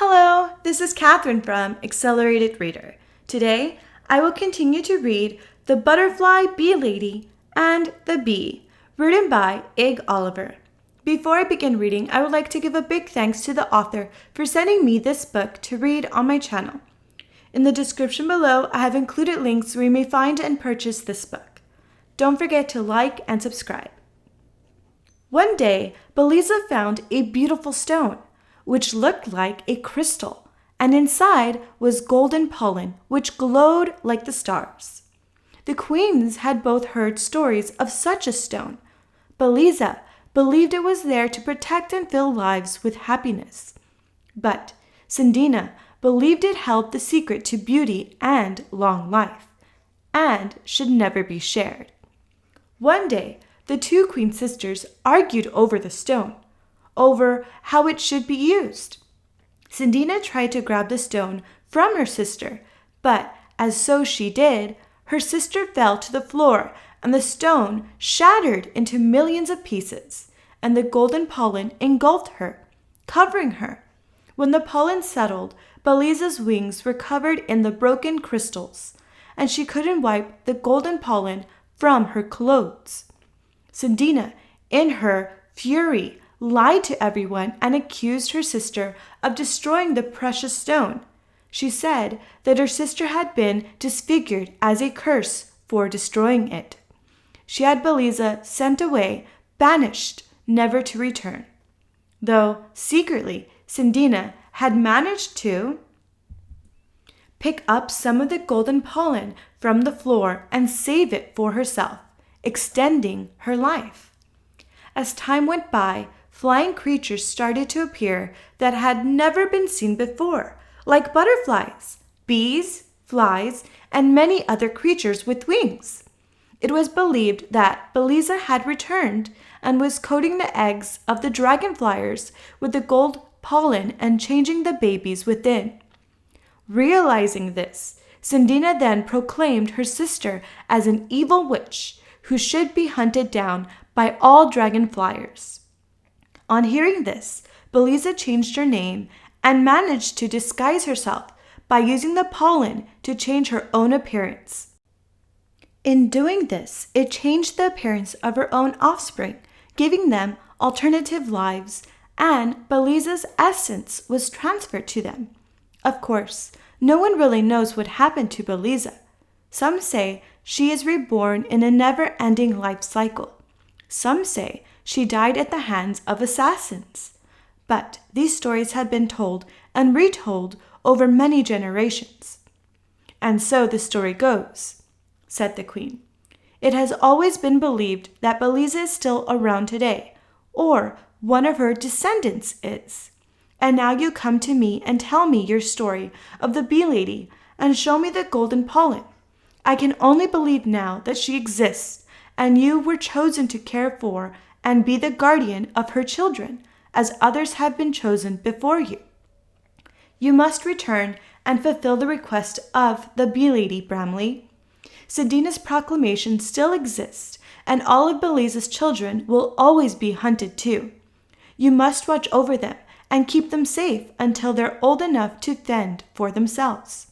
Hello, this is Catherine from Accelerated Reader. Today, I will continue to read The Butterfly Bee Lady and the Bee, written by Ig Oliver. Before I begin reading, I would like to give a big thanks to the author for sending me this book to read on my channel. In the description below, I have included links where you may find and purchase this book. Don't forget to like and subscribe. One day, Beliza found a beautiful stone, which looked like a crystal, and inside was golden pollen, which glowed like the stars. The queens had both heard stories of such a stone. Beliza believed it was there to protect and fill lives with happiness. But Sindina believed it held the secret to beauty and long life, and should never be shared. One day, the two queen sisters argued over the stone, over how it should be used. Sindina tried to grab the stone from her sister, but as so she did, her sister fell to the floor and the stone shattered into millions of pieces, and the golden pollen engulfed her, covering her. When the pollen settled, Beliza's wings were covered in the broken crystals, and she couldn't wipe the golden pollen from her clothes. Sindina, in her fury, lied to everyone and accused her sister of destroying the precious stone. She said that her sister had been disfigured as a curse for destroying it. She had Beliza sent away, banished, never to return. Though, secretly, Sindina had managed to pick up some of the golden pollen from the floor and save it for herself, extending her life. As time went by, flying creatures started to appear that had never been seen before, like butterflies, bees, flies, and many other creatures with wings. It was believed that Beliza had returned and was coating the eggs of the dragonfliers with the gold pollen and changing the babies within. Realizing this, Sindina then proclaimed her sister as an evil witch who should be hunted down by all dragonfliers. On hearing this, Beliza changed her name and managed to disguise herself by using the pollen to change her own appearance. In doing this, it changed the appearance of her own offspring, giving them alternative lives, and Beliza's essence was transferred to them. Of course, no one really knows what happened to Beliza. Some say she is reborn in a never-ending life cycle. Some say she died at the hands of assassins. But these stories have been told and retold over many generations. And so the story goes, said the queen. It has always been believed that Beliza is still around today, or one of her descendants is. And now you come to me and tell me your story of the bee lady and show me the golden pollen. I can only believe now that she exists, and you were chosen to care for and be the guardian of her children, as others have been chosen before you. You must return and fulfill the request of the bee lady, Bramley. Sindina's proclamation still exists, and all of Beliza's children will always be hunted too. You must watch over them and keep them safe until they're old enough to fend for themselves.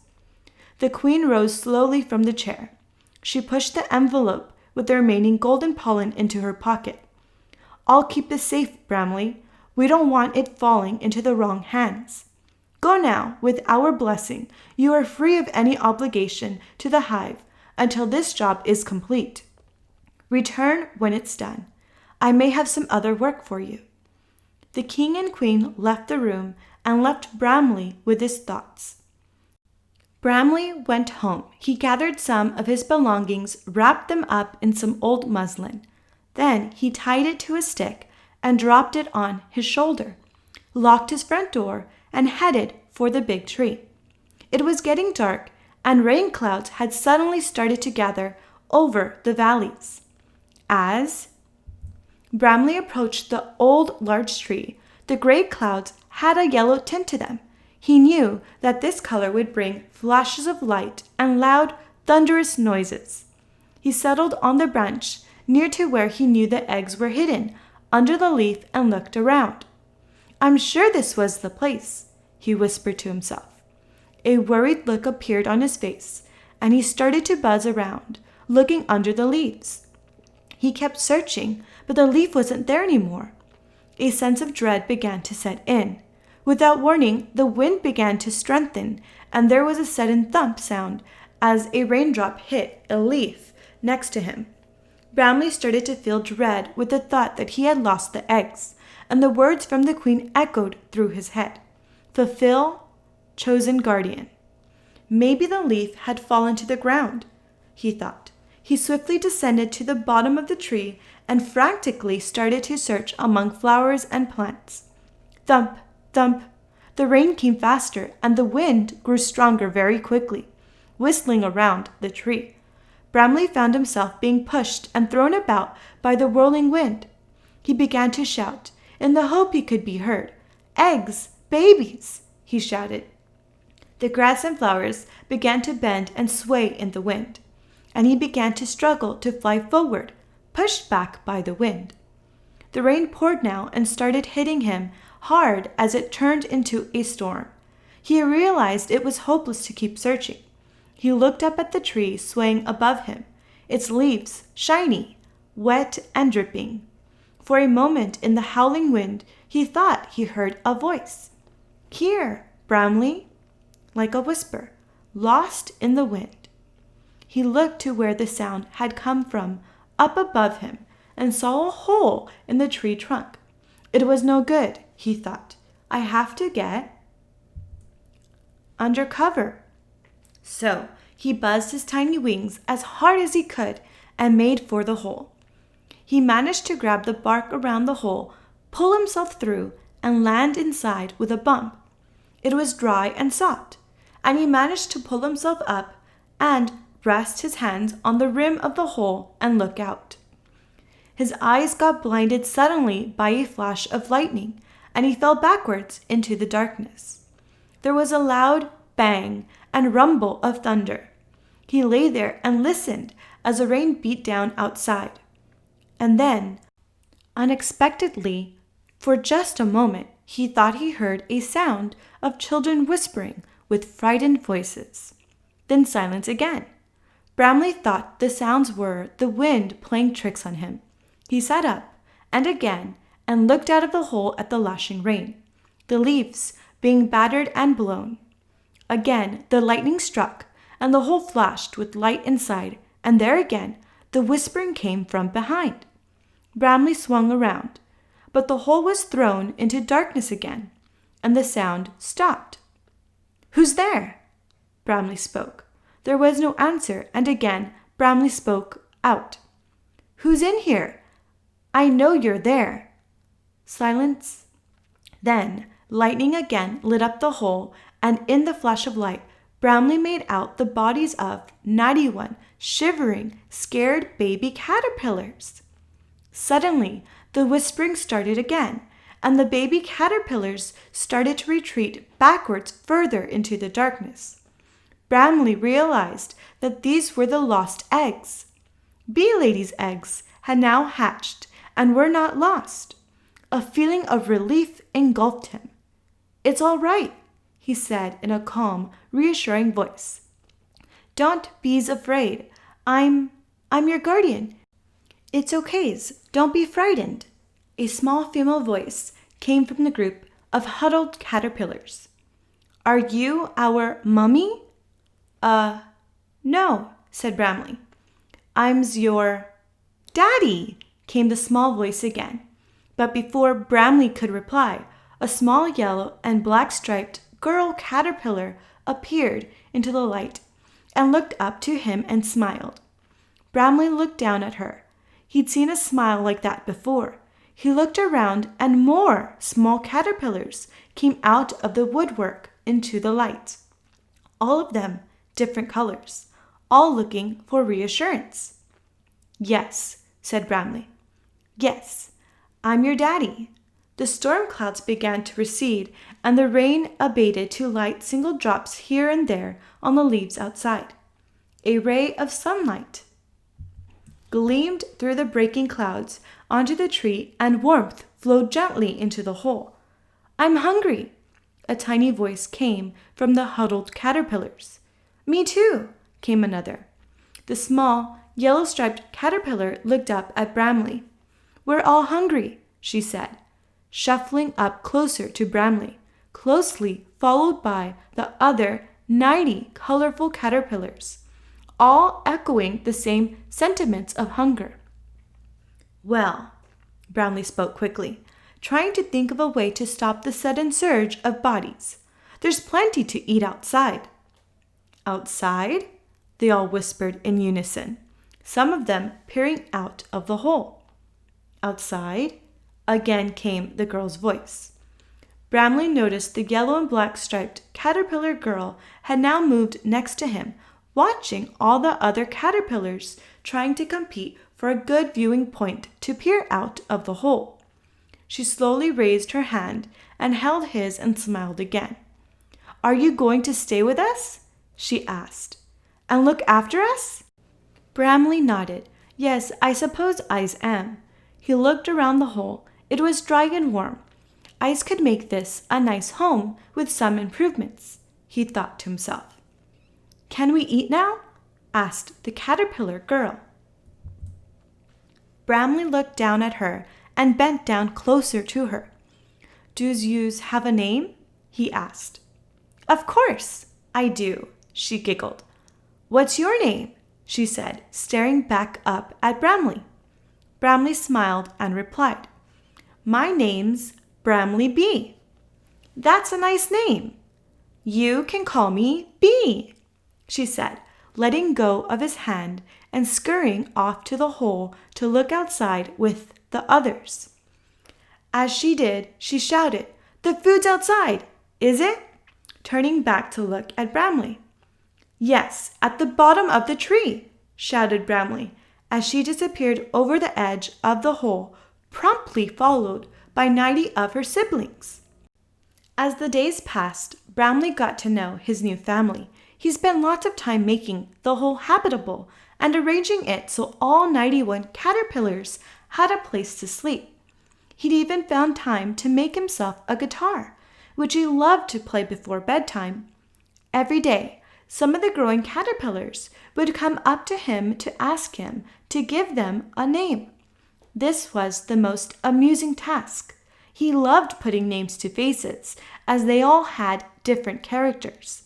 The queen rose slowly from the chair. She pushed the envelope with the remaining golden pollen into her pocket. I'll keep this safe, Bramley. We don't want it falling into the wrong hands. Go now, with our blessing. You are free of any obligation to the hive until this job is complete. Return when it's done. I may have some other work for you. The king and queen left the room and left Bramley with his thoughts. Bramley went home. He gathered some of his belongings, wrapped them up in some old muslin. Then he tied it to a stick and dropped it on his shoulder, locked his front door, and headed for the big tree. It was getting dark, and rain clouds had suddenly started to gather over the valleys. As Bramley approached the old larch tree, the gray clouds had a yellow tint to them. He knew that this color would bring flashes of light and loud, thunderous noises. He settled on the branch near to where he knew the eggs were hidden, under the leaf, and looked around. I'm sure this was the place. he whispered to himself. A worried look appeared on his face, and he started to buzz around, looking under the leaves. He kept searching, but the leaf wasn't there anymore. A sense of dread began to set in. Without warning, the wind began to strengthen, and there was a sudden thump sound as a raindrop hit a leaf next to him. Bramley started to feel dread with the thought that he had lost the eggs, and the words from the queen echoed through his head. Fulfill, chosen guardian. Maybe the leaf had fallen to the ground, he thought. He swiftly descended to the bottom of the tree and frantically started to search among flowers and plants. Thump, thump. The rain came faster, and the wind grew stronger very quickly, whistling around the tree. Bramley found himself being pushed and thrown about by the whirling wind. He began to shout, in the hope he could be heard. Eggs! Babies! He shouted. The grass and flowers began to bend and sway in the wind, and he began to struggle to fly forward, pushed back by the wind. The rain poured now and started hitting him hard as it turned into a storm. He realized it was hopeless to keep searching. He looked up at the tree swaying above him, its leaves shiny, wet, and dripping. For a moment in the howling wind, he thought he heard a voice. Here, Bramley, like a whisper, lost in the wind. He looked to where the sound had come from, up above him, and saw a hole in the tree trunk. It was no good, he thought. I have to get under cover. So he buzzed his tiny wings as hard as he could and made for the hole. He managed to grab the bark around the hole, pull himself through, and land inside with a bump. It was dry and soft, and he managed to pull himself up and rest his hands on the rim of the hole and look out. His eyes got blinded suddenly by a flash of lightning, and he fell backwards into the darkness. There was a loud bang and rumble of thunder. He lay there and listened as the rain beat down outside. And then, unexpectedly, for just a moment, he thought he heard a sound of children whispering with frightened voices. Then silence again. Bramley thought the sounds were the wind playing tricks on him. He sat up, and again, and looked out of the hole at the lashing rain, the leaves being battered and blown. Again the lightning struck, and the hole flashed with light inside, and there again the whispering came from behind. Bramley swung around, but the hole was thrown into darkness again, and the sound stopped. Who's there? Bramley spoke. There was no answer, and again Bramley spoke out. Who's in here? I know you're there. Silence. Then lightning again lit up the hole, and in the flash of light, Bramley made out the bodies of 91 shivering, scared baby caterpillars. Suddenly, the whispering started again, and the baby caterpillars started to retreat backwards further into the darkness. Bramley realized that these were the lost eggs. Bee Lady's eggs had now hatched and were not lost. A feeling of relief engulfed him. It's all right, he said in a calm, reassuring voice. Don't be's afraid. I'm your guardian. It's okays. Don't be frightened. A small female voice came from the group of huddled caterpillars. Are you our mummy? No, said Bramley. Im's your daddy, came the small voice again. But before Bramley could reply, a small yellow and black striped girl caterpillar appeared into the light and looked up to him and smiled. Bramley looked down at her. He'd seen a smile like that before. He looked around, and more small caterpillars came out of the woodwork into the light. All of them different colors, all looking for reassurance. Yes, said Bramley. Yes, I'm your daddy. The storm clouds began to recede, and the rain abated to light single drops here and there on the leaves outside. A ray of sunlight gleamed through the breaking clouds onto the tree, and warmth flowed gently into the hole. I'm hungry. a tiny voice came from the huddled caterpillars. Me too, came another. The small, yellow-striped caterpillar looked up at Bramley. We're all hungry, she said, shuffling up closer to Bramley, closely followed by the other 90 colorful caterpillars, all echoing the same sentiments of hunger. Well, Bramley spoke quickly, trying to think of a way to stop the sudden surge of bodies. There's plenty to eat outside. Outside? They all whispered in unison, some of them peering out of the hole. Outside? Again came the girl's voice. Bramley noticed the yellow and black striped caterpillar girl had now moved next to him, watching all the other caterpillars trying to compete for a good viewing point to peer out of the hole. She slowly raised her hand and held his and smiled again. Are you going to stay with us? She asked. And look after us? Bramley nodded. Yes, I suppose I am. He looked around the hole. It was dry and warm. Ice could make this a nice home with some improvements, he thought to himself. Can we eat now? Asked the caterpillar girl. Bramley looked down at her and bent down closer to her. Does yous have a name? He asked. Of course, I do, she giggled. What's your name? She said, staring back up at Bramley. Bramley smiled and replied, My name's Bramley Bee. That's a nice name. You can call me Bee, she said, letting go of his hand and scurrying off to the hole to look outside with the others. As she did, she shouted, The food's outside, is it? Turning back to look at Bramley. Yes, at the bottom of the tree, shouted Bramley, as she disappeared over the edge of the hole, promptly followed by 90 of her siblings. As the days passed, Bramley got to know his new family. He spent lots of time making the hole habitable and arranging it so all 91 caterpillars had a place to sleep. He'd even found time to make himself a guitar, which he loved to play before bedtime. Every day, some of the growing caterpillars would come up to him to ask him to give them a name. This was the most amusing task. He loved putting names to faces, as they all had different characters.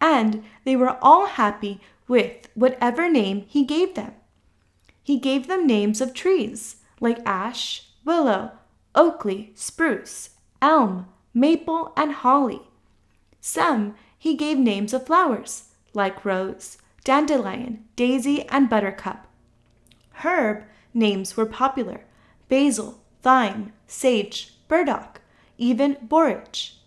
And they were all happy with whatever name he gave them. He gave them names of trees, like ash, willow, oakley, spruce, elm, maple, and holly. Some he gave names of flowers, like rose, dandelion, daisy, and buttercup. Herb names were popular: basil, thyme, sage, burdock, even borage.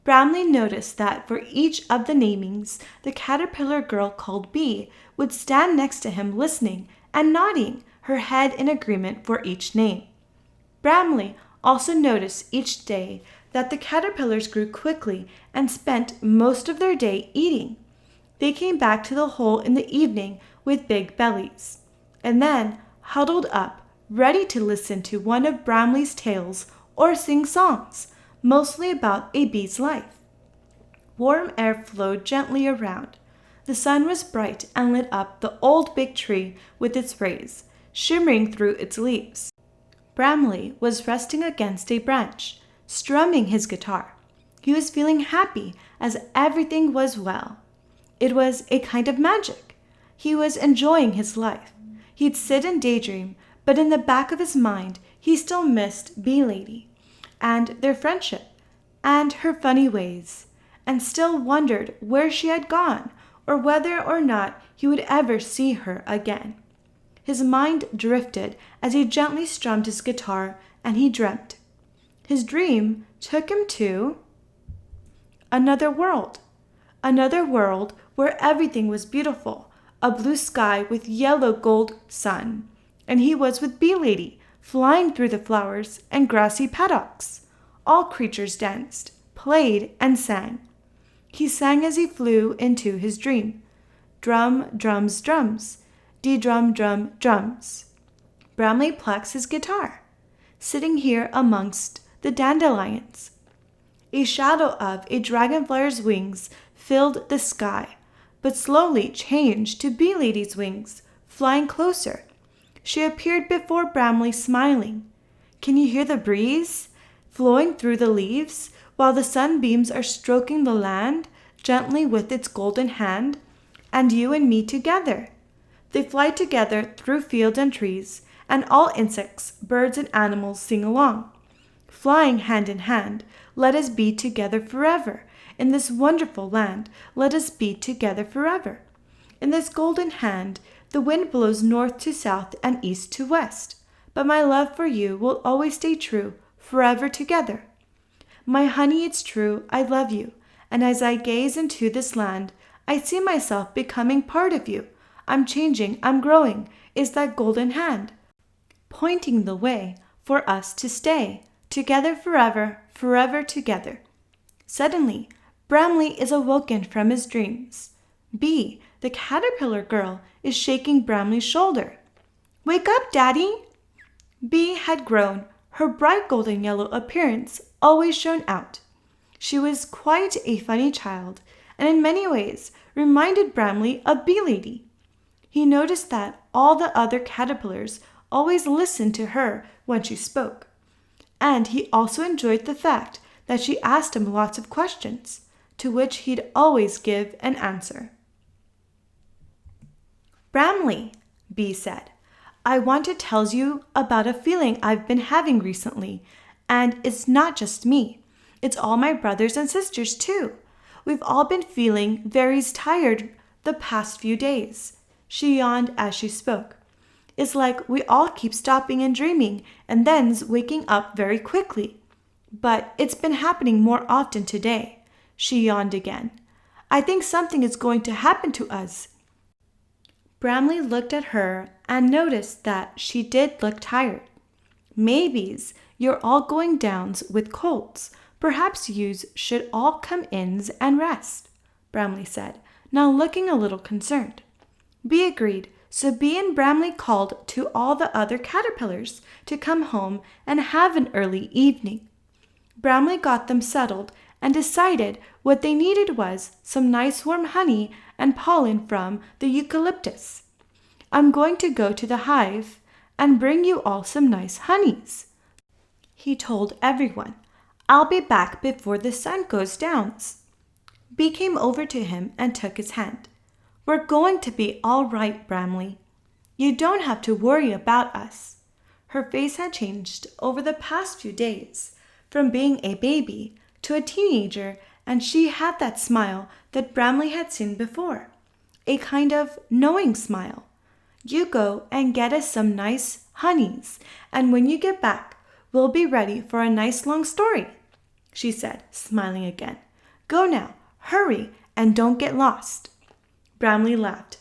Bramley noticed that for each of the namings, the caterpillar girl called Bee would stand next to him listening and nodding her head in agreement for each name. Bramley also noticed each day that the caterpillars grew quickly and spent most of their day eating. They came back to the hole in the evening with big bellies, and then huddled up, ready to listen to one of Bramley's tales or sing songs, mostly about a bee's life. Warm air flowed gently around. The sun was bright and lit up the old big tree with its rays, shimmering through its leaves. Bramley was resting against a branch, strumming his guitar. He was feeling happy as everything was well. It was a kind of magic. He was enjoying his life. He'd sit and daydream, but in the back of his mind, he still missed Bee Lady and their friendship and her funny ways, and still wondered where she had gone or whether or not he would ever see her again. His mind drifted as he gently strummed his guitar, and he dreamt. His dream took him to another world where everything was beautiful, a blue sky with yellow gold sun, and he was with Bee Lady, flying through the flowers and grassy paddocks. All creatures danced, played, and sang. He sang as he flew into his dream. Drum, drums, drums, dee-drum, drum, drums. Bramley plucks his guitar, sitting here amongst the dandelions. A shadow of a dragonfly's wings filled the sky, but slowly changed to Bee Lady's wings, flying closer. She appeared before Bramley, smiling. Can you hear the breeze flowing through the leaves, while the sunbeams are stroking the land gently with its golden hand? And you and me together. They fly together through fields and trees, and all insects, birds, and animals sing along. Flying hand in hand, let us be together forever. In this wonderful land, let us be together forever. In this golden hand, the wind blows north to south and east to west. But my love for you will always stay true, forever together. My honey, it's true, I love you. And as I gaze into this land, I see myself becoming part of you. I'm changing, I'm growing, is that golden hand, pointing the way for us to stay, together forever, forever together. Suddenly, Bramley is awoken from his dreams. Bee, the caterpillar girl, is shaking Bramley's shoulder. Wake up, Daddy! Bee had grown. Her bright golden yellow appearance always shone out. She was quite a funny child, and in many ways reminded Bramley of Bee Lady. He noticed that all the other caterpillars always listened to her when she spoke, and he also enjoyed the fact that she asked him lots of questions, to which he'd always give an answer. Bramley, Bee said, I want to tell you about a feeling I've been having recently, and it's not just me. It's all my brothers and sisters, too. We've all been feeling very tired the past few days. She yawned as she spoke. It's like we all keep stopping and dreaming and then's waking up very quickly. But it's been happening more often today. She yawned again. I think something is going to happen to us. Bramley looked at her and noticed that she did look tired. Maybe's you're all going downs with colds. Perhaps yous should all come ins and rest, Bramley said, now looking a little concerned. Bee agreed, so Bee and Bramley called to all the other caterpillars to come home and have an early evening. Bramley got them settled and decided what they needed was some nice warm honey and pollen from the eucalyptus. I'm going to go to the hive and bring you all some nice honeys, he told everyone. I'll be back before the sun goes down. Bee came over to him and took his hand. We're going to be all right, Bramley. You don't have to worry about us. Her face had changed over the past few days, from being a baby to a teenager, and she had that smile that Bramley had seen before, a kind of knowing smile. You go and get us some nice honeys, and when you get back, we'll be ready for a nice long story, she said, smiling again. Go now, hurry, and don't get lost. Bramley laughed.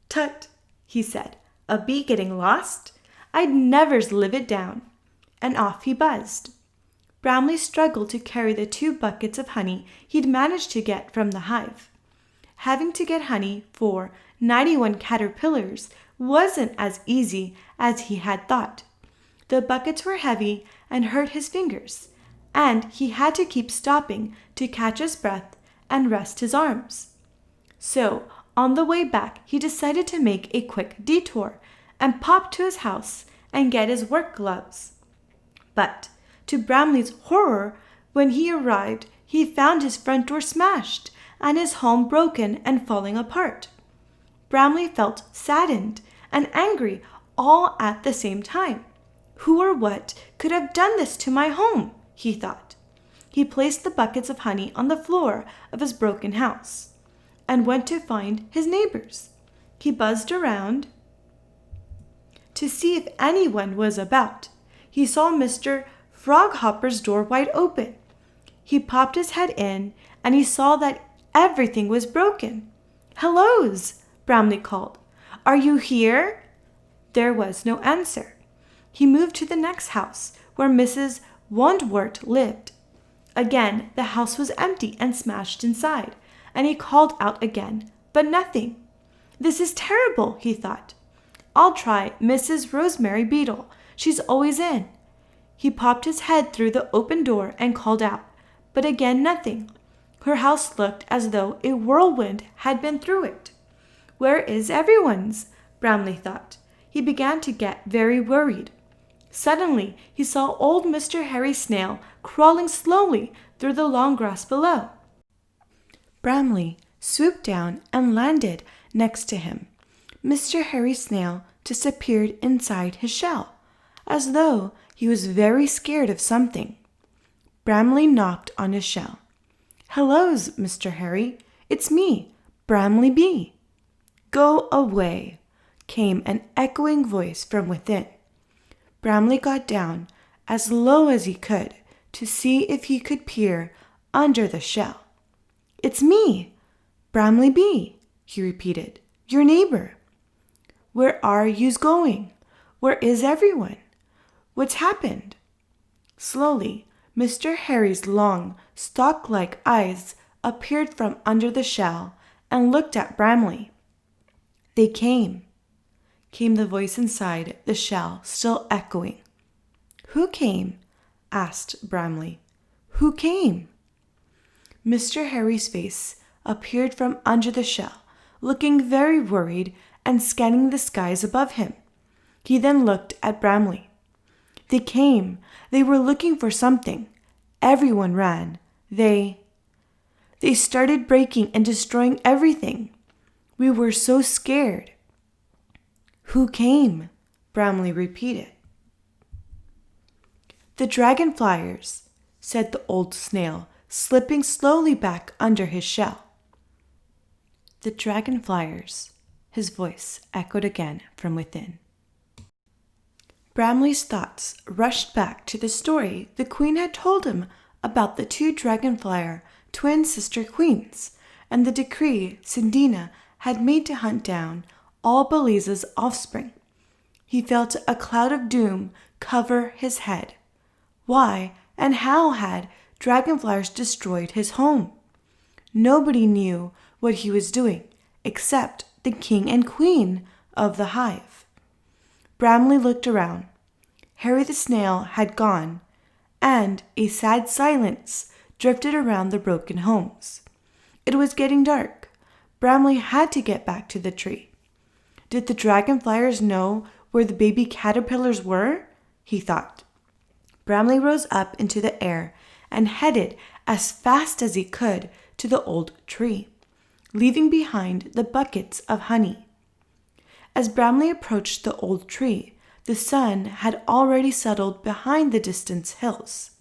Tut, he said, a bee getting lost? I'd never live it down. And off he buzzed. Bramley struggled to carry the 2 buckets of honey he'd managed to get from the hive. Having to get honey for 91 caterpillars wasn't as easy as he had thought. The buckets were heavy and hurt his fingers, and he had to keep stopping to catch his breath and rest his arms. So, on the way back, he decided to make a quick detour and pop to his house and get his work gloves. But, to Bramley's horror, when he arrived, he found his front door smashed and his home broken and falling apart. Bramley felt saddened and angry all at the same time. Who or what could have done this to my home? He thought. He placed the buckets of honey on the floor of his broken house and went to find his neighbors. He buzzed around to see if anyone was about. He saw Mr. Froghopper's door wide open. He popped his head in and he saw that everything was broken. Hellos, Bramley called. Are you here? There was no answer. He moved to the next house where Mrs. Wondwort lived. Again, the house was empty and smashed inside, and he called out again, but nothing. This is terrible, he thought. I'll try Mrs. Rosemary Beetle. She's always in. He popped his head through the open door and called out, but again nothing. Her house looked as though a whirlwind had been through it. Where is everyone's? Bramley thought. He began to get very worried. Suddenly, he saw old Mr. Harry Snail crawling slowly through the long grass below. Bramley swooped down and landed next to him. Mr. Harry Snail disappeared inside his shell, as though he was very scared of something. Bramley knocked on his shell. "Hellos, Mr. Harry. It's me, Bramley Bee." "Go away," came an echoing voice from within. Bramley got down as low as he could to see if he could peer under the shell. "It's me, Bramley Bee," he repeated, "your neighbor." "Where are yous going? Where is everyone? What's happened?" Slowly, Mr. Harry's long, stalk-like eyes appeared from under the shell and looked at Bramley. "They came," came the voice inside the shell, still echoing. "Who came?" asked Bramley. "Who came?" Mr. Harry's face appeared from under the shell, looking very worried and scanning the skies above him. He then looked at Bramley. "They came. They were looking for something. Everyone ran. They started breaking and destroying everything. We were so scared." "Who came?" Bramley repeated. "The dragonfliers," said the old snail, slipping slowly back under his shell. "The dragonfliers," his voice echoed again from within. Bramley's thoughts rushed back to the story the queen had told him about the two dragonflyer twin sister queens and the decree Cindina had made to hunt down all Belize's offspring. He felt a cloud of doom cover his head. Why and how had dragonfliers destroyed his home? Nobody knew what he was doing except the king and queen of the hive. Bramley looked around. Harry the snail had gone, and a sad silence drifted around the broken homes. It was getting dark. Bramley had to get back to the tree. Did the dragonfliers know where the baby caterpillars were? He thought. Bramley rose up into the air and headed as fast as he could to the old tree, leaving behind the buckets of honey. As Bramley approached the old tree, the sun had already settled behind the distant hills,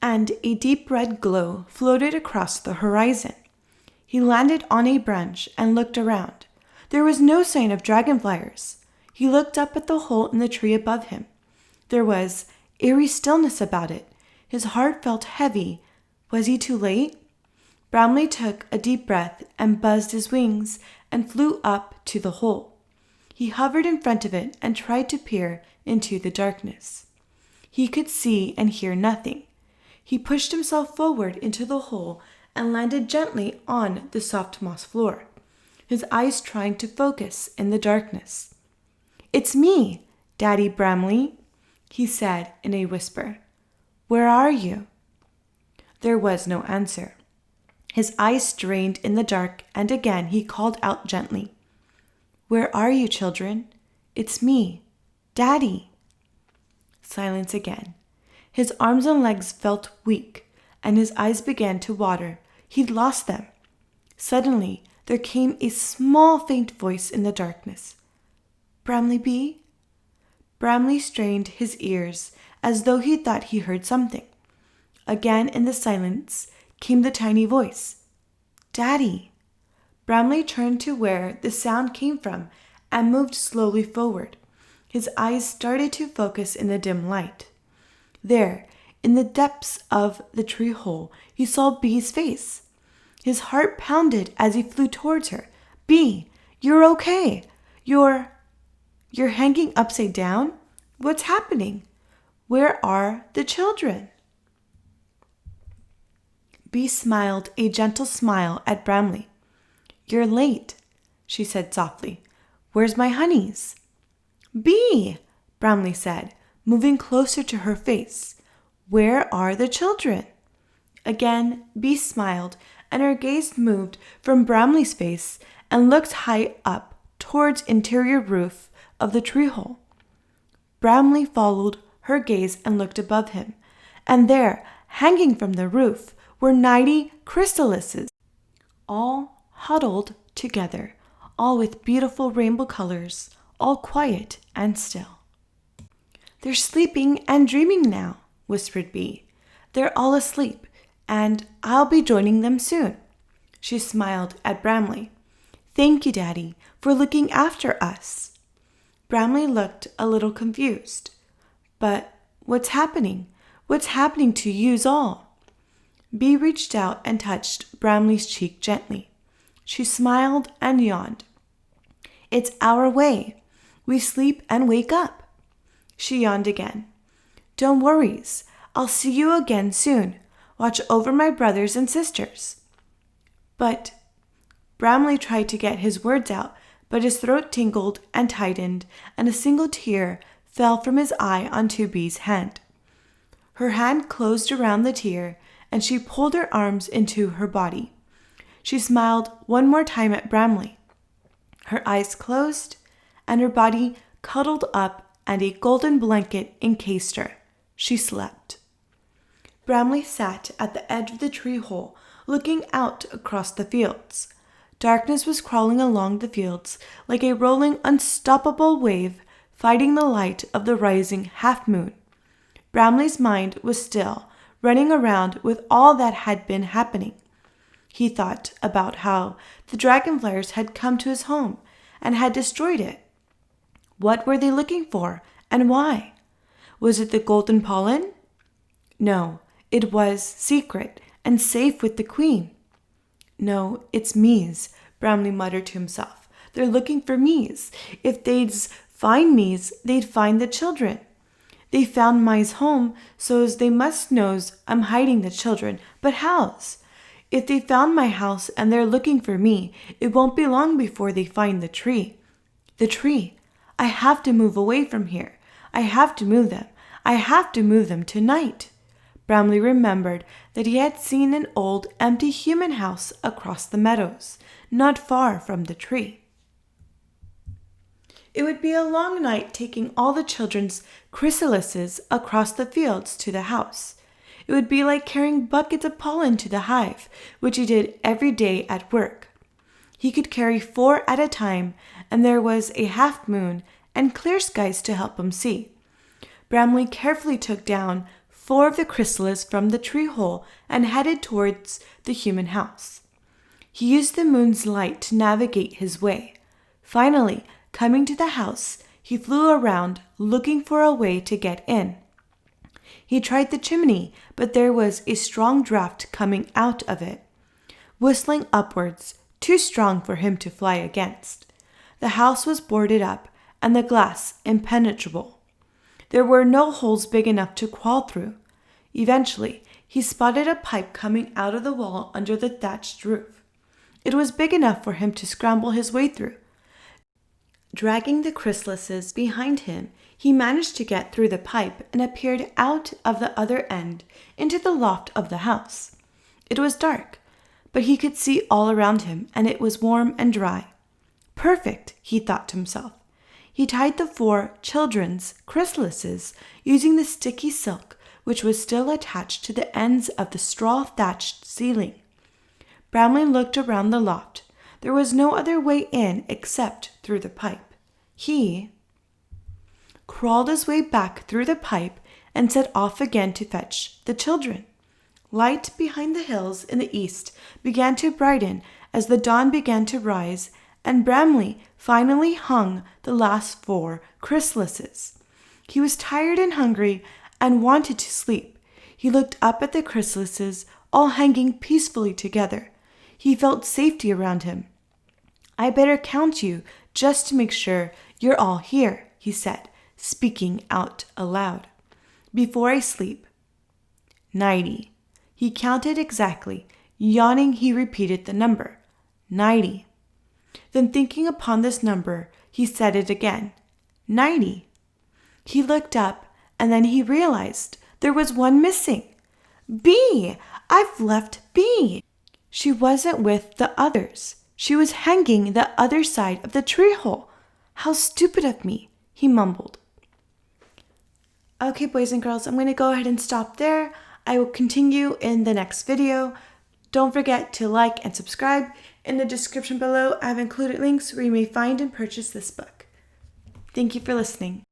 and a deep red glow floated across the horizon. He landed on a branch and looked around. There was no sign of dragonfliers. He looked up at the hole in the tree above him. There was eerie stillness about it. His heart felt heavy. Was he too late? Bramley took a deep breath and buzzed his wings and flew up to the hole. He hovered in front of it and tried to peer into the darkness. He could see and hear nothing. He pushed himself forward into the hole and landed gently on the soft moss floor, his eyes trying to focus in the darkness. "It's me, Daddy Bramley," he said in a whisper. "Where are you?" There was no answer. His eyes strained in the dark, and again he called out gently, "Where are you, children? It's me, Daddy." Silence again. His arms and legs felt weak, and his eyes began to water. He'd lost them. Suddenly, there came a small, faint voice in the darkness. "Bramley Bee?" Bramley strained his ears as though he thought he heard something. Again in the silence came the tiny voice. "Daddy." Bramley turned to where the sound came from and moved slowly forward. His eyes started to focus in the dim light. There, in the depths of the tree hole, he saw Bee's face. His heart pounded as he flew towards her. "Bee, you're okay. You're hanging upside down? What's happening? Where are the children?" Bee smiled a gentle smile at Bramley. "You're late," she said softly. "Where's my honeys?" "Bee," Bramley said, moving closer to her face, "where are the children?" Again, Bee smiled, and her gaze moved from Bramley's face and looked high up towards interior roof of the tree hole. Bramley followed her gaze and looked above him, and there, hanging from the roof, were 90 chrysalises, all huddled together, all with beautiful rainbow colors, all quiet and still. "They're sleeping and dreaming now," whispered Bee. "They're all asleep, and I'll be joining them soon." She smiled at Bramley. "Thank you, Daddy, for looking after us." Bramley looked a little confused. "But what's happening? What's happening to yous all?" Bee reached out and touched Bramley's cheek gently. She smiled and yawned. "It's our way. We sleep and wake up." She yawned again. "Don't worries. I'll see you again soon. Watch over my brothers and sisters." "But—" Bramley tried to get his words out, but his throat tingled and tightened, and a single tear fell from his eye onto Bee's hand. Her hand closed around the tear, and she pulled her arms into her body. She smiled one more time at Bramley. Her eyes closed, and her body cuddled up, and a golden blanket encased her. She slept. Bramley sat at the edge of the tree hole, looking out across the fields. Darkness was crawling along the fields like a rolling, unstoppable wave, fighting the light of the rising half-moon. Bramley's mind was still, running around with all that had been happening. He thought about how the dragonflies had come to his home and had destroyed it. What were they looking for, and why? Was it the golden pollen? No, it was secret and safe with the queen. "No, it's me's," Bramley muttered to himself. "They're looking for me's. If they'd find me's, they'd find the children. They found my's home, so's they must knows I'm hiding the children. But how's? If they found my house and they're looking for me, it won't be long before they find the tree. The tree. I have to move away from here. I have to move them. I have to move them tonight." Bramley remembered that he had seen an old, empty human house across the meadows, not far from the tree. It would be a long night taking all the children's chrysalises across the fields to the house. It would be like carrying buckets of pollen to the hive, which he did every day at work. He could carry 4 at a time, and there was a half-moon and clear skies to help him see. Bramley carefully took down 4 of the chrysalises from the tree hole and headed towards the human house. He used the moon's light to navigate his way. Finally, coming to the house, he flew around looking for a way to get in. He tried the chimney, but there was a strong draft coming out of it, whistling upwards, too strong for him to fly against. The house was boarded up, and the glass impenetrable. There were no holes big enough to crawl through. Eventually, he spotted a pipe coming out of the wall under the thatched roof. It was big enough for him to scramble his way through. Dragging the chrysalises behind him, he managed to get through the pipe and appeared out of the other end into the loft of the house. It was dark, but he could see all around him, and it was warm and dry. Perfect, he thought to himself. He tied the 4 children's chrysalises using the sticky silk which was still attached to the ends of the straw-thatched ceiling. Bramley looked around the loft. There was no other way in except through the pipe. He crawled his way back through the pipe and set off again to fetch the children. Light behind the hills in the east began to brighten as the dawn began to rise, and Bramley finally hung the last 4 chrysalises. He was tired and hungry and wanted to sleep. He looked up at the chrysalises, all hanging peacefully together. He felt safety around him. "I better count you just to make sure you're all here," he said, speaking out aloud. "Before I sleep." 90. He counted exactly. Yawning, he repeated the number. 90. Then, thinking upon this number, he said it again. 90. He looked up, and then he realized there was one missing. "Bee, I've left B. She wasn't with the others. She was hanging the other side of the tree hole. How stupid of me, he mumbled. Okay, boys and girls, I'm going to go ahead and stop there. I will continue in the next video. Don't forget to like and subscribe. In the description below, I've included links where you may find and purchase this book. Thank you for listening.